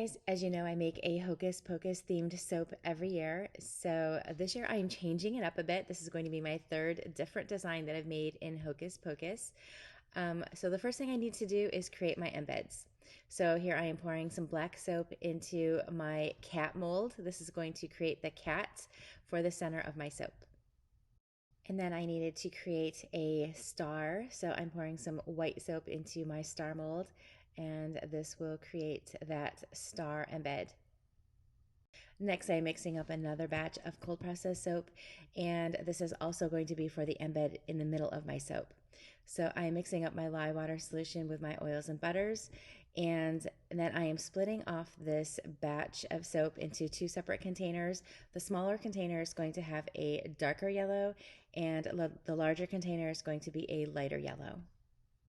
guys, as you know, I make a Hocus Pocus themed soap every year. So this year I am changing it up a bit. This is going to be my third different design that I've made in Hocus Pocus. So the first thing I need to do is create my embeds. So here I am pouring some black soap into my cat mold. This is going to create the cat for the center of my soap. And then I needed to create a star. So I'm pouring some white soap into my star mold, and this will create that star embed. Next, I'm mixing up another batch of cold processed soap, and this is also going to be for the embed in the middle of my soap. So I'm mixing up my lye water solution with my oils and butters, and then I am splitting off this batch of soap into two separate containers. The smaller container is going to have a darker yellow, and the larger container is going to be a lighter yellow.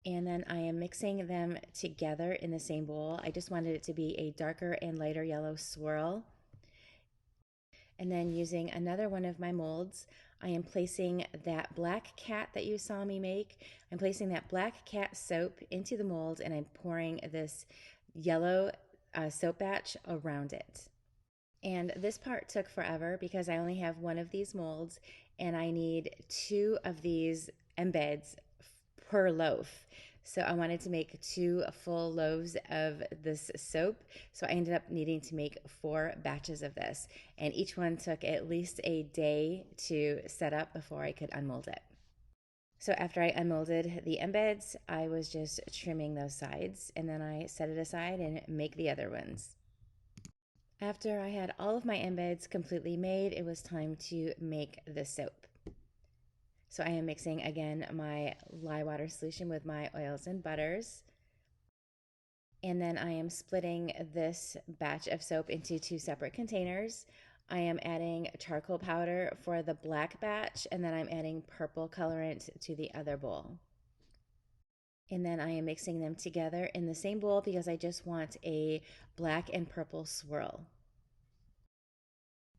And then I am mixing them together in the same bowl. I just wanted it to be a darker and lighter yellow swirl. And then using another one of my molds, I am placing that black cat that you saw me make. I'm placing that black cat soap into the mold, and I'm pouring this yellow soap batch around it. And this part took forever because I only have one of these molds, and I need 2 of these embeds per loaf. So I wanted to make 2 full loaves of this soap. So I ended up needing to make 4 batches of this. And each one took at least a day to set up before I could unmold it. So after I unmolded the embeds, I was just trimming those sides, and then I set it aside and make the other ones. After I had all of my embeds completely made, it was time to make the soap. So I am mixing again my lye water solution with my oils and butters. And then I am splitting this batch of soap into 2 separate containers. I am adding charcoal powder for the black batch, and then I'm adding purple colorant to the other bowl. And then I am mixing them together in the same bowl because I just want a black and purple swirl.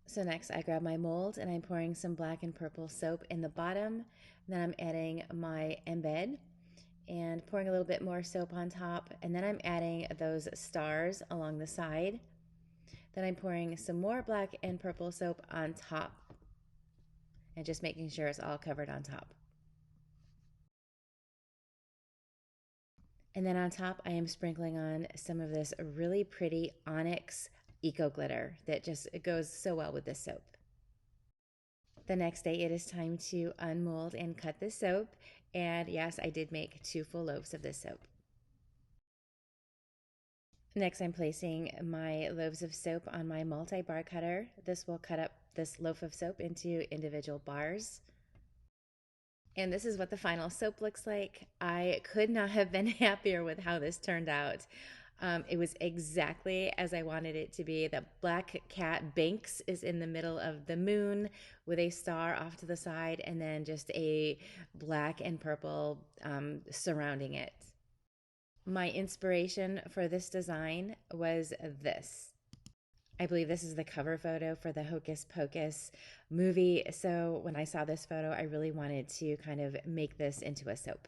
So next I grab my mold and I'm pouring some black and purple soap in the bottom. Then I'm adding my embed and pouring a little bit more soap on top. And then I'm adding those stars along the side. Then I'm pouring some more black and purple soap on top and just making sure it's all covered on top. And then on top, I am sprinkling on some of this really pretty onyx eco glitter that just goes so well with this soap. The next day, it is time to unmold and cut this soap. And yes, I did make 2 full loaves of this soap. Next, I'm placing my loaves of soap on my multi-bar cutter. This will cut up this loaf of soap into individual bars. And this is what the final soap looks like. I could not have been happier with how this turned out. It was exactly as I wanted it to be. The black cat Banks is in the middle of the moon with a star off to the side, and then just a black and purple surrounding it. My inspiration for this design was this. I believe this is the cover photo for the Hocus Pocus movie. So when I saw this photo, I really wanted to kind of make this into a soap.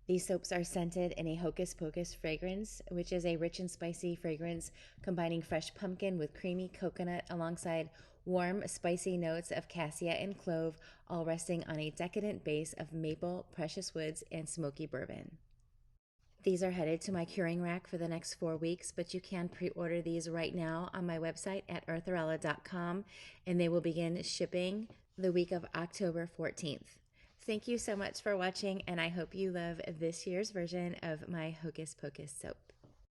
These soaps are scented in a Hocus Pocus fragrance, which is a rich and spicy fragrance combining fresh pumpkin with creamy coconut alongside warm, spicy notes of cassia and clove, all resting on a decadent base of maple, precious woods, and smoky bourbon. These are headed to my curing rack for the next 4 weeks, but you can pre-order these right now on my website at eartherella.com, and they will begin shipping the week of October 14th. Thank you so much for watching, and I hope you love this year's version of my Hocus Pocus soap.